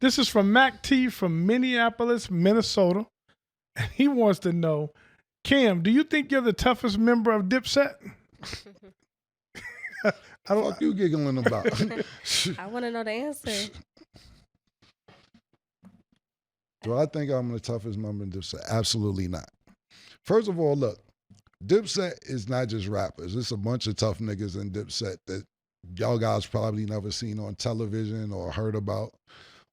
This is from Mac T from Minneapolis, Minnesota. And he wants to know, Cam, do you think you're the toughest member of Dipset? I don't. What you giggling about? I want to know the answer. Do I think I'm the toughest member in Dipset? Absolutely not. First of all, look, Dipset is not just rappers. It's a bunch of tough niggas in Dipset that y'all guys probably never seen on television or heard about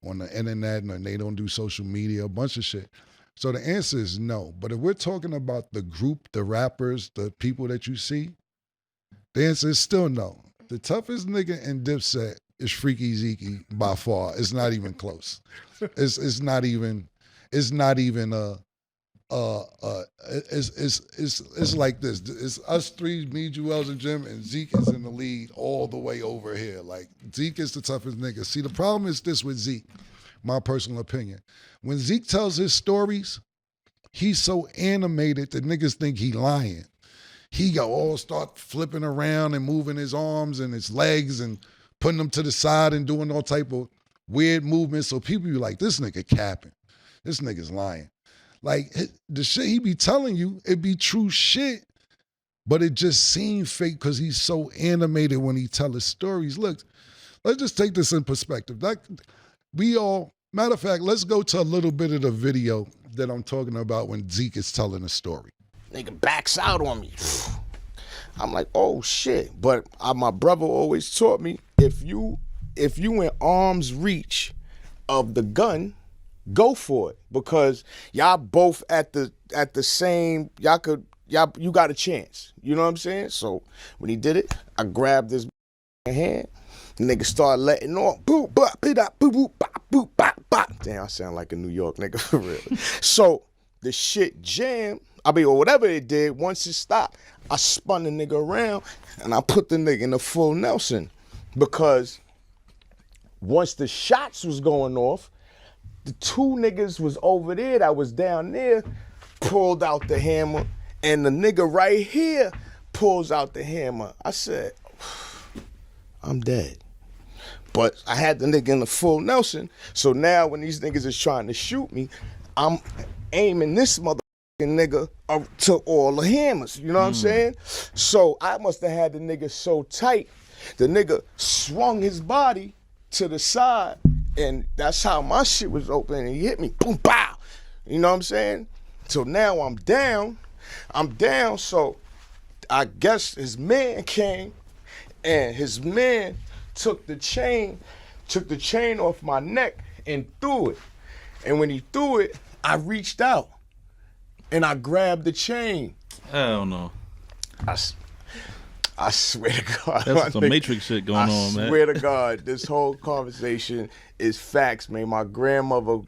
on the internet, and they don't do social media, a bunch of shit. So the answer is no. But if we're talking about the group, the rappers, the people that you see, the answer is still no. The toughest nigga in Dipset is Freaky Zeke by far. It's not even close. It's not even it's like this. It's us three, me, Jewels, and Jim, and Zeke is in the lead all the way over here. Like, Zeke is the toughest nigga. See, the problem is this with Zeke, my personal opinion. When Zeke tells his stories, he's so animated that niggas think he lying. He go all start flipping around and moving his arms and his legs and putting them to the side and doing all type of weird movements. So people be like, this nigga capping. This nigga's lying. Like, the shit he be telling you, it be true shit, but it just seemed fake because he's so animated when he tell his stories. Look, let's just take this in perspective. Matter of fact, let's go to a little bit of the video that I'm talking about when Zeke is telling a story. Nigga backs out on me. I'm like, oh shit. But my brother always taught me, if you in arm's reach of the gun, go for it, because y'all both at the same, you got a chance. You know what I'm saying? So when he did it, I grabbed his hand. The nigga started letting off. Boop, bop, boop, boop, bop, boop, bop, bop. Damn, I sound like a New York nigga for real. So the shit jammed. Or whatever it did, once it stopped, I spun the nigga around and I put the nigga in the full Nelson, because once the shots was going off, the two niggas was over there that was down there, pulled out the hammer, and the nigga right here pulls out the hammer. I said, I'm dead. But I had the nigga in the full Nelson, so now when these niggas is trying to shoot me, I'm aiming this nigga to all the hammers, you know what I'm saying? So I must have had the nigga so tight, the nigga swung his body to the side, and that's how my shit was open, and he hit me, boom, pow, you know what I'm saying? So now I'm down, so I guess his man came, and his man took the chain off my neck and threw it, and when he threw it, I reached out, and I grabbed the chain. Hell no. I swear to God. That's some Matrix shit going on, man. I swear to God, this whole conversation is facts, man. My grandmother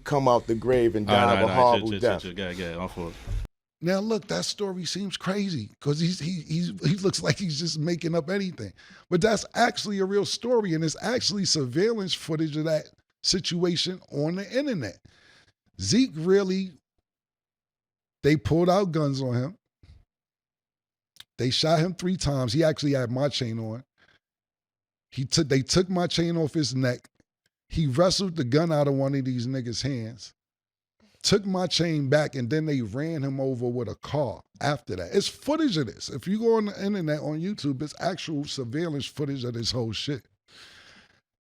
come out the grave and died of a horrible death. Off for it. Now look, that story seems crazy because he looks like he's just making up anything. But that's actually a real story, and it's actually surveillance footage of that situation on the internet. Zeke really, they pulled out guns on him. They shot him 3 times. He actually had my chain on. They took my chain off his neck. He wrestled the gun out of one of these niggas' hands, took my chain back, and then they ran him over with a car after that. It's footage of this. If you go on the internet, on YouTube, it's actual surveillance footage of this whole shit.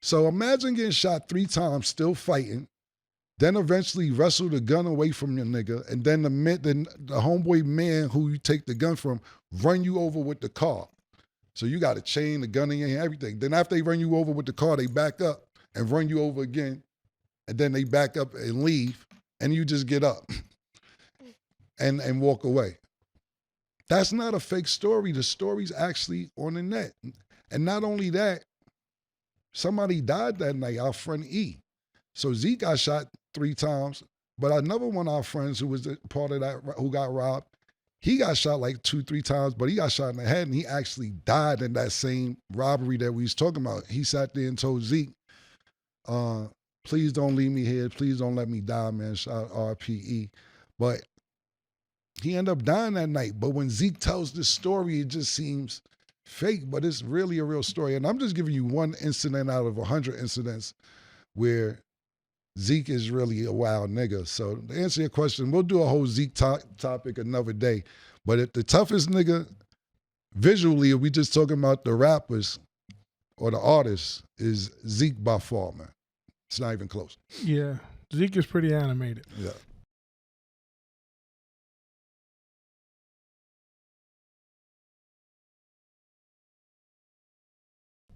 So imagine getting shot 3 times, still fighting, then eventually wrestle the gun away from your nigga, and then the homeboy man who you take the gun from run you over with the car. So you got a chain, the gun in your hand, everything. Then after they run you over with the car, they back up and run you over again, and then they back up and leave, and you just get up and walk away. That's not a fake story. The story's actually on the net. And not only that, somebody died that night, our friend E. So Zeke got shot 3 times, but another one of our friends who was part of that, who got robbed, he got shot like 2-3 times, but he got shot in the head, and he actually died in that same robbery that we was talking about. He sat there and told Zeke, please don't leave me here. Please don't let me die, man. Shout RPE. But he ended up dying that night. But when Zeke tells this story, it just seems fake, but it's really a real story. And I'm just giving you one incident out of 100 incidents where Zeke is really a wild nigga. So to answer your question, we'll do a whole Zeke topic another day. But if the toughest nigga visually, if we just talking about the rappers or the artists, is Zeke by far, man. It's not even close. Yeah, Zeke is pretty animated. Yeah.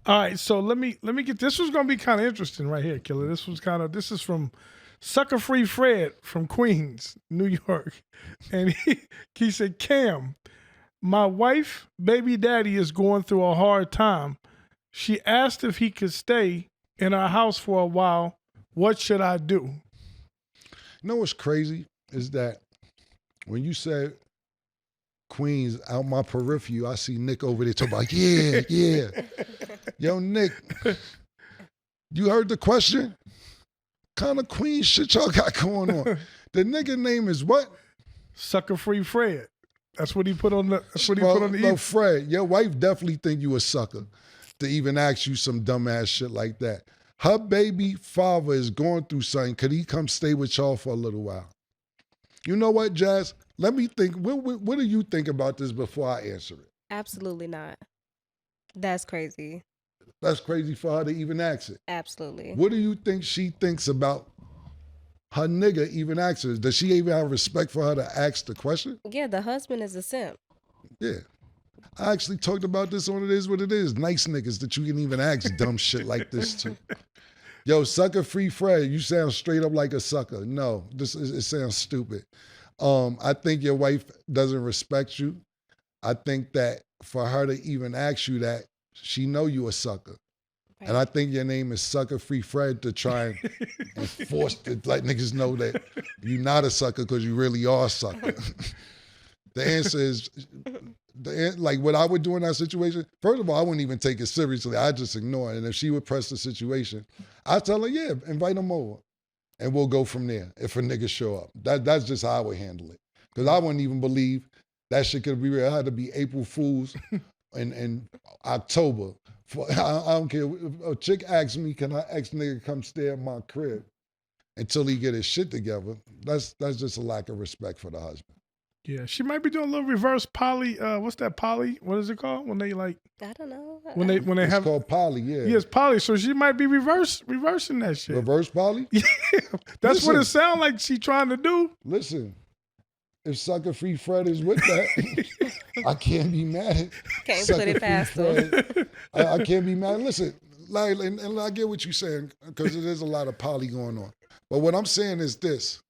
All right, so let me get this. Was gonna be kind of interesting right here, Killer. This is from Sucker Free Fred from Queens, New York, and he said, Cam, my wife, baby daddy is going through a hard time. She asked if he could stay in our house for a while. What should I do? You know what's crazy is that when you said Queens, out my periphery, I see Nick over there talking about, yeah. Yo, Nick, you heard the question? Kind of Queen shit y'all got going on. The nigga name is what? Sucker Free Fred. That's what he put on the. That's what he Well, put on the. Fred, your wife definitely think you a sucker to even ask you some dumbass shit like that. Her baby father is going through something. Could he come stay with y'all for a little while? You know what, Jazz? Let me think. What do you think about this before I answer it? Absolutely not. That's crazy. That's crazy for her to even ask it. Absolutely. What do you think she thinks about her nigga even ask her? Does she even have respect for her to ask the question? Yeah, the husband is a simp. Yeah. I actually talked about this on It Is What It Is. Nice niggas that you can even ask dumb shit like this to. Yo, Sucker Free Fred, you sound straight up like a sucker. No, it sounds stupid. I think your wife doesn't respect you. I think that for her to even ask you that, she know you a sucker. Right. And I think your name is Sucker Free Fred to try and force to let niggas know that you're not a sucker because you really are a sucker. The answer is, like what I would do in that situation, first of all, I wouldn't even take it seriously. I'd just ignore it. And if she would press the situation, I'd tell her, yeah, invite him over. And we'll go from there if a nigga show up. That's just how I would handle it. Because I wouldn't even believe that shit could be real. It had to be April Fool's in October. I don't care. If a chick asks me, can her ex-nigga come stay at my crib until he get his shit together? That's just a lack of respect for the husband. Yeah, she might be doing a little reverse poly. What's that poly? What is it called? When they like I don't know. when they It's have called poly, yeah. yes poly. So she might be reversing that shit. Reverse poly? Yeah, that's what Listen. it sounds like she trying to do. Listen, if Sucker Free Fred is with that, I can't be mad at Can't Sucker put it Free past them. Fred. I can't be mad. Listen, like, and I get what you're saying because there's a lot of poly going on. But what I'm saying is this: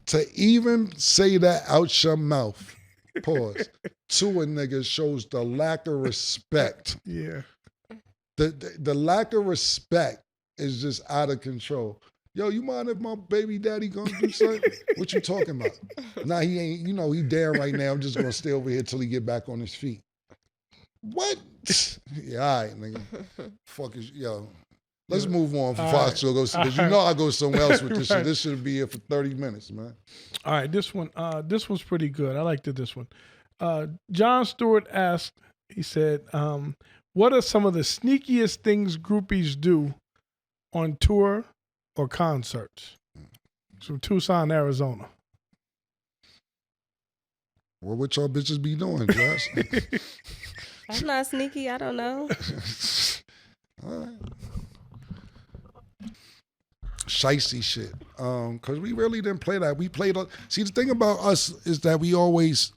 to even say that out your mouth, pause, to a nigga shows the lack of respect. Yeah, The lack of respect is just out of control. Yo, you mind if my baby daddy gonna do something? What you talking about? Nah, he ain't, he down right now. I'm just gonna stay over here till he get back on his feet. What? Yeah, all right, nigga. Fuck is, yo. Let's move on before I still go, because I go somewhere else with this shit. This should be here for 30 minutes, man. all right. This one's pretty good. I liked this one. John Stewart asked. He said, "What are some of the sneakiest things groupies do on tour or concerts?" It's from Tucson, Arizona. Well, what y'all bitches be doing, Josh? I'm not sneaky. I don't know. All right. Shicey shit. Cause we really didn't play that. We played. See, the thing about us is that we always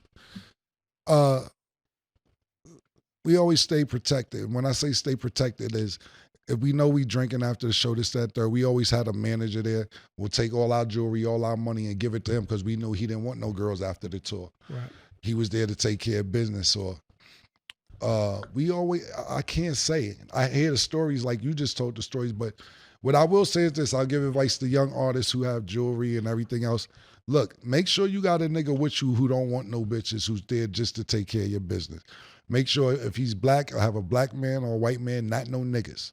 stay protected. When I say stay protected, is if we know we drinking after the show, this, that, third, we always had a manager there. We'll take all our jewelry, all our money, and give it to him because we knew he didn't want no girls after the tour. Right. He was there to take care of business. Or we always, I can't say it. I hear the stories like you just told the stories, but what I will say is this: I'll give advice to young artists who have jewelry and everything else. Look, make sure you got a nigga with you who don't want no bitches, who's there just to take care of your business. Make sure if he's black, or have a black man or a white man, not no niggas.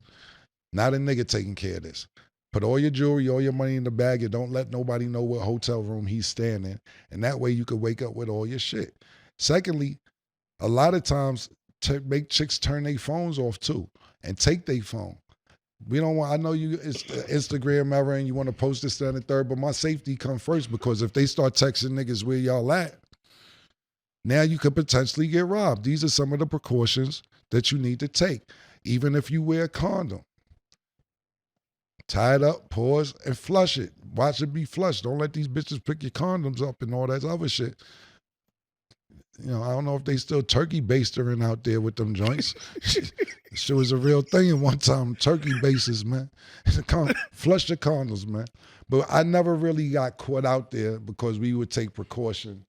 Not a nigga taking care of this. Put all your jewelry, all your money in the bag, and don't let nobody know what hotel room he's staying in. And that way you could wake up with all your shit. Secondly, a lot of times make chicks turn their phones off too and take their phone. We don't want, I know you, it's the Instagram era and you want to post this, that, and the third, but my safety come first because if they start texting niggas where y'all at, now you could potentially get robbed. These are some of the precautions that you need to take. Even if you wear a condom. Tie it up, pause, and flush it. Watch it be flushed. Don't let these bitches pick your condoms up and all that other shit. You know, I don't know if they still turkey bastering out there with them joints. Shit was a real thing at one time. Turkey bases, man. Flush the condoms, man. But I never really got caught out there because we would take precaution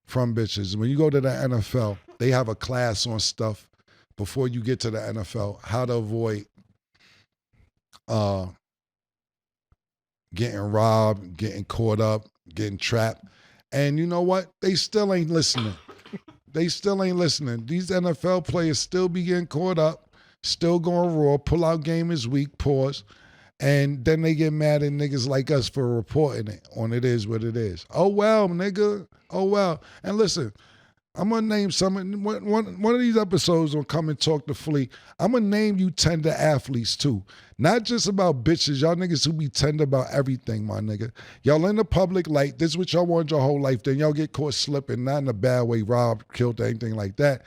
from bitches. When you go to the NFL, they have a class on stuff before you get to the NFL, how to avoid getting robbed, getting caught up, getting trapped. And you know what? They still ain't listening. They still ain't listening. These NFL players still be getting caught up, still going raw, pull-out game is weak, pause. And then they get mad at niggas like us for reporting it on It Is What It Is. Oh, well, nigga. Oh, well. And listen, I'm going to name one of these episodes on Come and Talk to Flea. I'm going to name you tender athletes too. Not just about bitches. Y'all niggas who be tender about everything, my nigga. Y'all in the public light. This is what y'all want your whole life. Then y'all get caught slipping, not in a bad way, robbed, killed, or anything like that.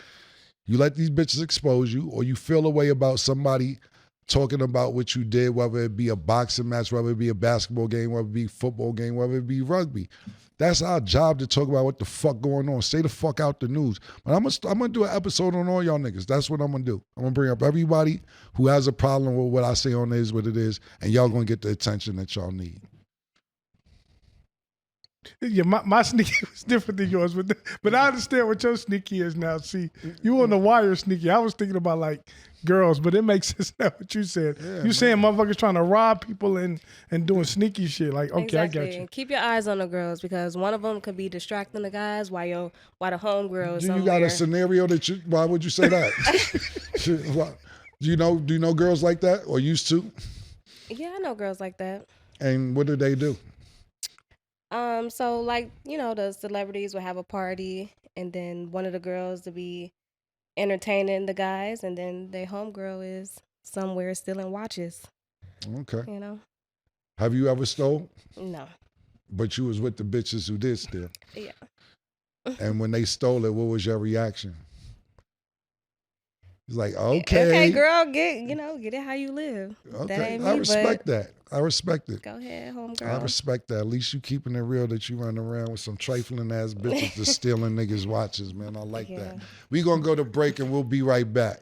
You let these bitches expose you, or you feel a way about somebody talking about what you did, whether it be a boxing match, whether it be a basketball game, whether it be a football game, whether it be rugby. That's our job, to talk about what the fuck going on. Stay the fuck out the news. But I'm gonna do an episode on all y'all niggas. That's what I'm gonna do. I'm gonna bring up everybody who has a problem with what I say on It Is What It Is, and y'all gonna get the attention that y'all need. Yeah, my sneaky was different than yours, but I understand what your sneaky is now. See, you on the wire sneaky. I was thinking about like girls, but it makes sense now what you said. Yeah, you saying motherfuckers trying to rob people and doing sneaky shit. Like, okay, exactly. I got you. Keep your eyes on the girls because one of them could be distracting the guys while the homegirl is Do somewhere. you got a scenario that why would you say that? Do you know girls like that or used to? Yeah, I know girls like that. And what do they do? So like, the celebrities will have a party and then one of the girls to be entertaining the guys and then their homegirl is somewhere stealing watches. Okay. Have you ever stole? No. But you was with the bitches who did steal? Yeah. And when they stole it, what was your reaction? It's like, okay. Okay, girl, get it how you live. Okay, that ain't me, I respect that. I respect it. Go ahead, homegirl. I respect that. At least you keeping it real that you run around with some trifling ass bitches just stealing niggas' watches, man. I like that. We gonna go to break and we'll be right back.